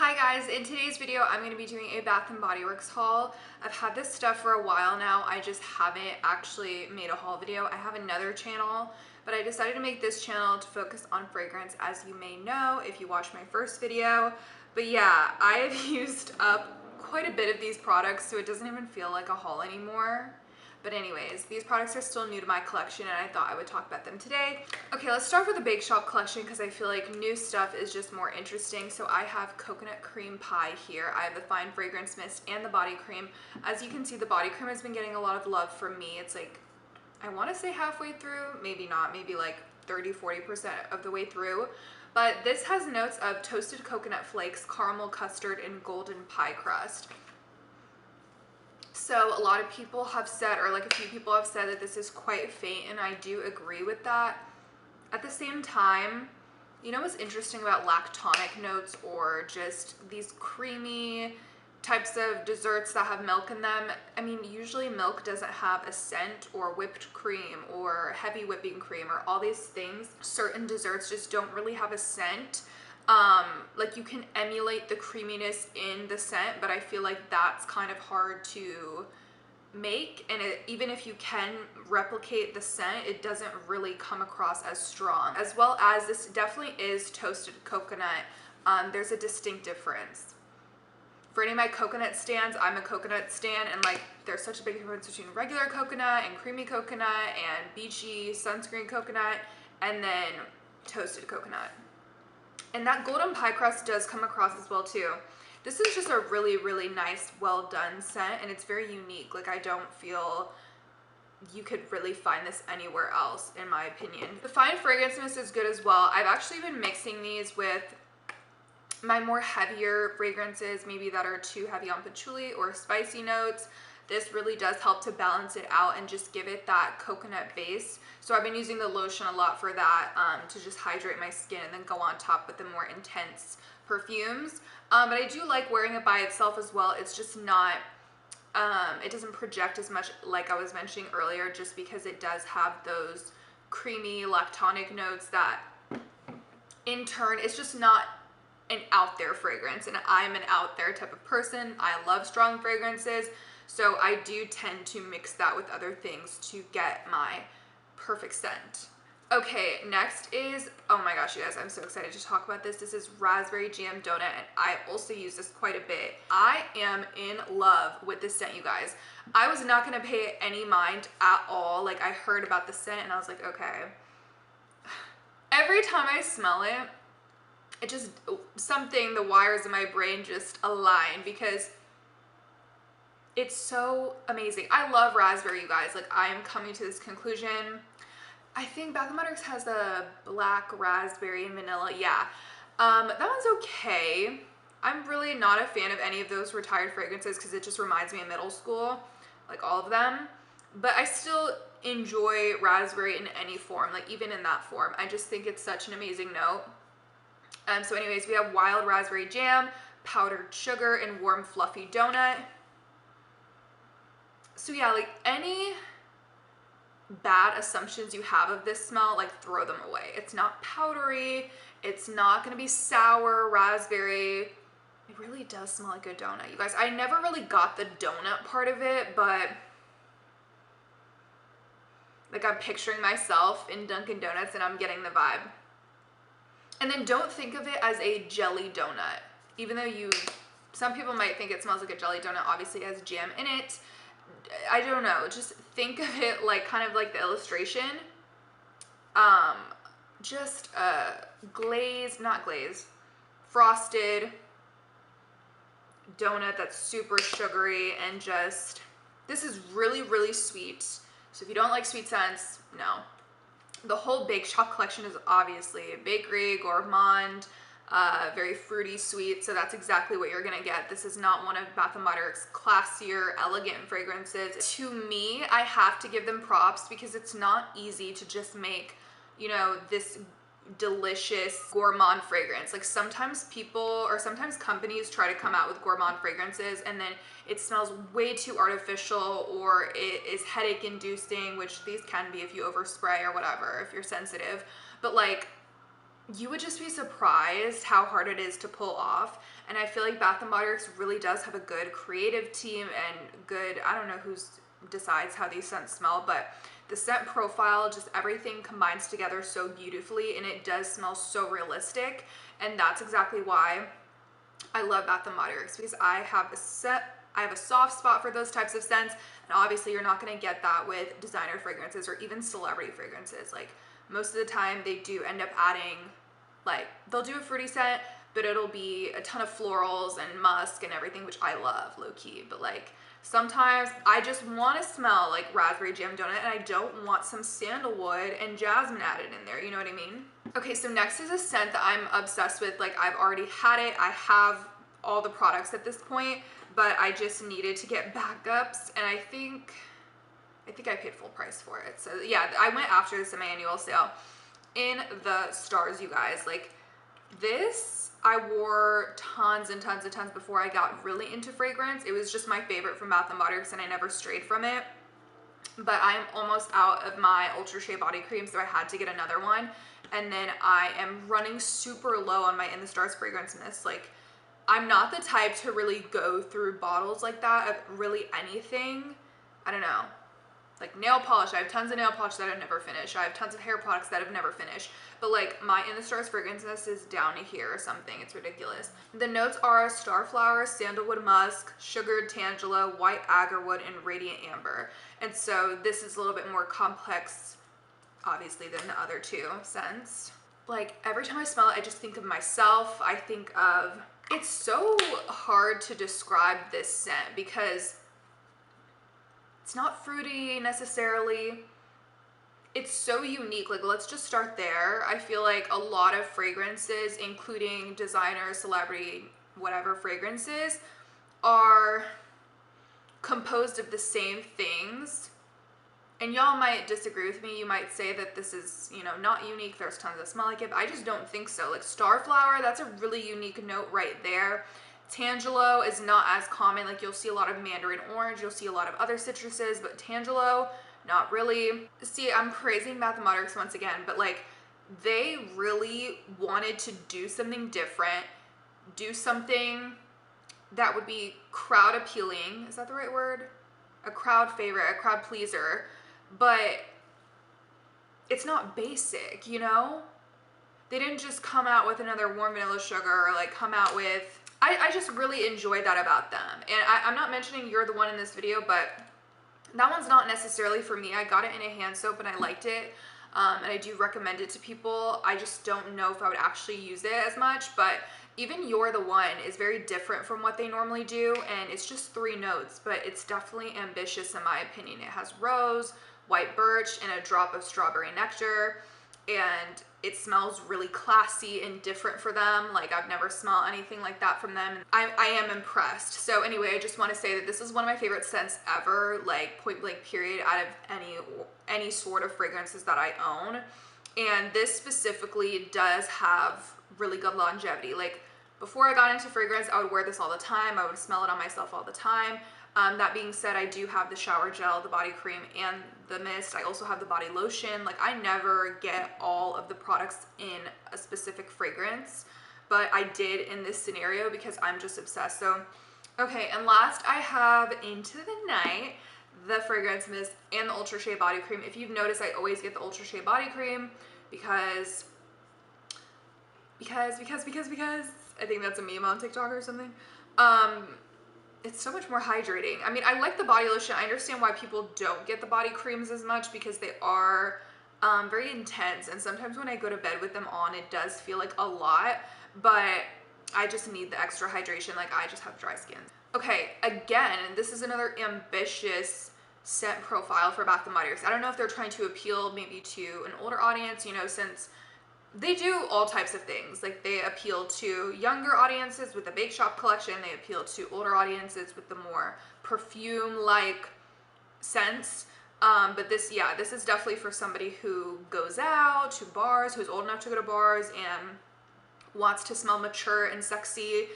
Hi guys, in today's video I'm going to be doing a Bath & Body Works haul. I've had this stuff for a while now, I just haven't actually made a haul video. I have another channel, but I decided to make this channel to focus on fragrance, as you may know if you watched my first video. But yeah, I have used up quite a bit of these products, so it doesn't even feel like a haul anymore. But anyways, these products are still new to my collection and I thought I would talk about them today. Okay, let's start with the Bake Shop collection because I feel like new stuff is just more interesting. So I have coconut cream pie here. I have the fine fragrance mist and the body cream. As you can see, the body cream has been getting a lot of love from me. It's like, I want to say halfway through, maybe not, maybe like 30-40% of the way through. But this has notes of toasted coconut flakes, caramel custard, and golden pie crust. So a lot of people have said, or like a few people have said, that this is quite faint, and I do agree with that. At the same time, you know what's interesting about lactonic notes or just these creamy types of desserts that have milk in them? I mean, usually milk doesn't have a scent, or whipped cream or heavy whipping cream or all these things. Certain desserts just don't really have a scent. Like you can emulate the creaminess in the scent, but I feel like that's kind of hard to make, and even if you can replicate the scent, it doesn't really come across as strong. As well as this definitely is toasted coconut. There's a distinct difference. For any of my coconut stands, I'm a coconut stan, and like there's such a big difference between regular coconut and creamy coconut and beachy sunscreen coconut and then toasted coconut. And that golden pie crust does come across as well too. This is just a really, really nice, well done scent, and it's very unique. Like I don't feel you could really find this anywhere else, in my opinion. The fine fragrance mist is good as well. I've actually been mixing these with my more heavier fragrances, maybe that are too heavy on patchouli or spicy notes. This really does help to balance it out and just give it that coconut base. So I've been using the lotion a lot for that, to just hydrate my skin and then go on top with the more intense perfumes. But I do like wearing it by itself as well. It's just not, it doesn't project as much like I was mentioning earlier, just because it does have those creamy lactonic notes that in turn, it's just not an out there fragrance, and I'm an out there type of person. I love strong fragrances, so I do tend to mix that with other things to get my perfect scent. Okay, next is, oh my gosh, you guys, I'm so excited to talk about this. This is raspberry jam donut, and I also use this quite a bit. I am in love with this scent, you guys. I was not gonna pay it any mind at all. Like, I heard about the scent and I was like, okay. Every time I smell it, it just, something, the wires in my brain just align, because it's so amazing. I love raspberry, you guys. Like, I am coming to this conclusion. I think Bath & Body Works has a black raspberry and vanilla. Yeah, that one's okay. I'm really not a fan of any of those retired fragrances because it just reminds me of middle school, like all of them. But I still enjoy raspberry in any form, like even in that form. I just think it's such an amazing note. So anyways, we have wild raspberry jam, powdered sugar, and warm fluffy donut. So yeah, like any bad assumptions you have of this smell, like throw them away. It's not powdery, it's not gonna be sour raspberry. It really does smell like a donut, you guys. I never really got the donut part of it, but like I'm picturing myself in Dunkin' Donuts and I'm getting the vibe. And then don't think of it as a jelly donut, even though some people might think it smells like a jelly donut. Obviously it has jam in it. I don't know, just think of it like kind of like the illustration. Just a frosted donut that's super sugary, and just, this is really, really sweet. So if you don't like sweet scents, no. The whole Bake Shop collection is obviously bakery, gourmand, very fruity, sweet, so that's exactly what you're gonna get. This is not one of Bath & Body Works' classier, elegant fragrances. To me, I have to give them props because it's not easy to just make, you know, this delicious gourmand fragrance. Like sometimes people, or sometimes companies try to come out with gourmand fragrances and then it smells way too artificial, or it is headache inducing, which these can be if you overspray or whatever, if you're sensitive. But like, you would just be surprised how hard it is to pull off. And I feel like Bath & Body Works really does have a good creative team and good, I don't know who decides how these scents smell, but the scent profile, just everything combines together so beautifully, and it does smell so realistic. And that's exactly why I love Bath & Body Works, because I have a soft spot for those types of scents. And obviously you're not going to get that with designer fragrances or even celebrity fragrances. Like, most of the time they do end up adding, like, they'll do a fruity scent, but it'll be a ton of florals and musk and everything, which I love, low key. But like, sometimes I just want to smell like raspberry jam donut, and I don't want some sandalwood and jasmine added in there, you know what I mean? Okay, so next is a scent that I'm obsessed with. Like, I've already had it, I have all the products at this point, but I just needed to get backups, and I think I paid full price for it. So yeah, I went after the semi-annual sale in the stars, you guys. Like, this I wore tons and tons and tons before I got really into fragrance. It was just my favorite from Bath & Body Works, and I never strayed from it. But I am almost out of my Ultra Shea body cream, so I had to get another one. And then I am running super low on my In the Stars fragrance mist. Like, I'm not the type to really go through bottles like that of really anything. I don't know. Like nail polish, I have tons of nail polish that I've never finished. I have tons of hair products that I've never finished. But like, my In the Stars fragrance mist is down to here or something. It's ridiculous. The notes are starflower, sandalwood musk, sugared tangela, white agarwood, and radiant amber. And so this is a little bit more complex, obviously, than the other two scents. Like, every time I smell it, I just think of myself. I think of, it's so hard to describe this scent because it's not fruity necessarily. It's so unique. Like, let's just start there. I feel like a lot of fragrances, including designer, celebrity, whatever fragrances, are composed of the same things. And y'all might disagree with me. You might say that this is, you know, not unique. There's tons that smell like it, but I just don't think so. Like, starflower, that's a really unique note right there. Tangelo is not as common. Like, you'll see a lot of mandarin orange, you'll see a lot of other citruses, but tangelo, not really. See, I'm praising Bath & Body Works once again, but like, they really wanted to do something different, do something that would be crowd appealing. Is that the right word? A crowd favorite, a crowd pleaser, but it's not basic, you know? They didn't just come out with another warm vanilla sugar, or like come out with, I just really enjoyed that about them. And I'm not mentioning You're the One in this video, but that one's not necessarily for me. I got it in a hand soap and I liked it. And I do recommend it to people. I just don't know if I would actually use it as much, but even You're the One is very different from what they normally do, and it's just 3 notes, but it's definitely ambitious in my opinion. It has rose, white birch, and a drop of strawberry nectar, and it smells really classy and different for them. Like, I've never smelled anything like that from them. I am impressed. So anyway, I just want to say that this is one of my favorite scents ever, like point blank period, out of any sort of fragrances that I own. And this specifically does have really good longevity. Like, before I got into fragrance, I would wear this all the time. I would smell it on myself all the time. That being said, I do have the shower gel, the body cream, and the mist. I also have the body lotion. Like, I never get all of the products in a specific fragrance, but I did in this scenario because I'm just obsessed. So, okay, and last I have Into the Night, the fragrance mist, and the Ultra Shea body cream. If you've noticed, I always get the Ultra Shea body cream because I think that's a meme on TikTok or something. It's so much more hydrating. I mean, I like the body lotion. I understand why people don't get the body creams as much because they are very intense, and sometimes when I go to bed with them on, it does feel like a lot, but I just need the extra hydration. Like, I just have dry skin. Okay, again, this is another ambitious scent profile for Bath & Body Works. I don't know if they're trying to appeal maybe to an older audience, you know, since they do all types of things. Like, they appeal to younger audiences with the Bake Shop collection. They appeal to older audiences with the more perfume-like scents. But this, yeah, this is definitely for somebody who goes out to bars, who's old enough to go to bars and wants to smell mature and sexy.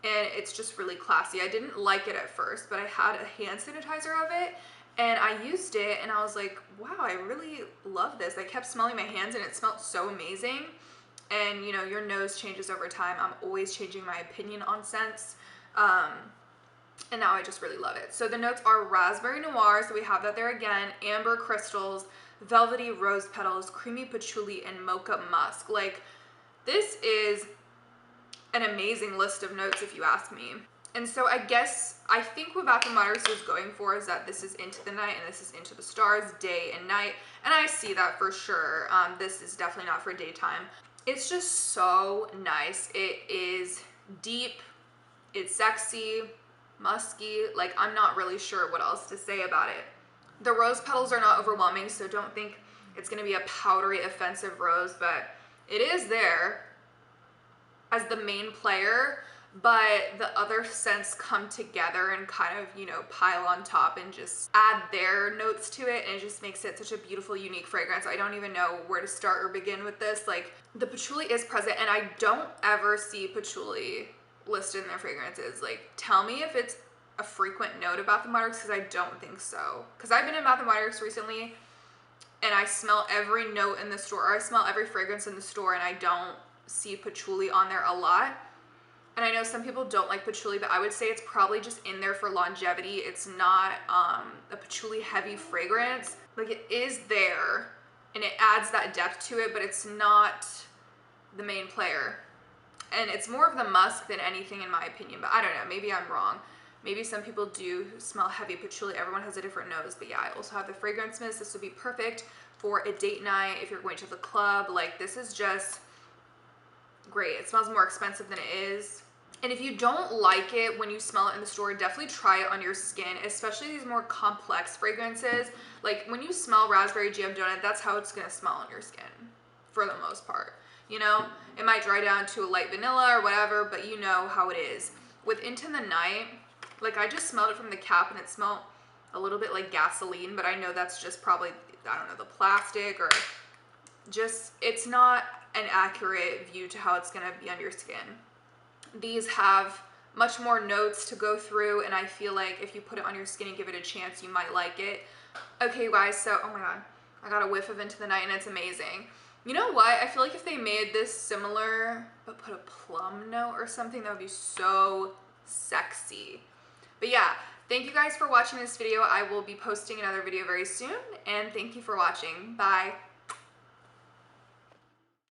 And it's just really classy. I didn't like it at first, but I had a hand sanitizer of it, and I used it, and I was like, wow, I really love this. I kept smelling my hands, and it smelled so amazing. and you know, your nose changes over time. I'm always changing my opinion on scents. And now I just really love it. So the notes are raspberry noir, so we have that there again, amber crystals, velvety rose petals, creamy patchouli, and mocha musk. Like, this is an amazing list of notes if you ask me. And so I think what Bath & Body Works was going for is that this is into the night and this is into the stars, day and night. And I see that for sure. This is definitely not for daytime. It's just so nice. It is deep, it's sexy, musky. Like, I'm not really sure what else to say about it. The rose petals are not overwhelming, so don't think it's gonna be a powdery, offensive rose, but it is there as the main player, but the other scents come together and kind of, you know, pile on top and just add their notes to it, and it just makes it such a beautiful, unique fragrance. I don't even know where to start or begin with this. Like, the patchouli is present, and I don't ever see patchouli listed in their fragrances. Like, tell me if it's a frequent note of Bath & Body Works, because I don't think so. Because I've been in Bath & Body Works recently, and I smell every note in the store, or I smell every fragrance in the store, and I don't see patchouli on there a lot. And I know some people don't like patchouli, but I would say it's probably just in there for longevity. It's not a patchouli heavy fragrance. Like, it is there and it adds that depth to it, but it's not the main player. And it's more of the musk than anything, in my opinion, but I don't know, maybe I'm wrong. Maybe some people do smell heavy patchouli. Everyone has a different nose, but yeah, I also have the fragrance mist. This would be perfect for a date night if you're going to the club. Like, this is just great. It smells more expensive than it is. And if you don't like it when you smell it in the store, definitely try it on your skin, especially these more complex fragrances. Like, when you smell raspberry jam donut, that's how it's gonna smell on your skin for the most part. You know, it might dry down to a light vanilla or whatever, but you know how it is. With Into the Night, like, I just smelled it from the cap and it smelled a little bit like gasoline, but I know that's just probably, I don't know, the plastic, or just, it's not an accurate view to how it's gonna be on your skin. These have much more notes to go through, and I feel like if you put it on your skin and give it a chance, you might like it. Okay, guys, so, oh my god, I got a whiff of Into the Night and it's amazing. You know what? I feel like if they made this similar, but put a plum note or something, that would be so sexy. But yeah, thank you guys for watching this video. I will be posting another video very soon, and thank you for watching. Bye.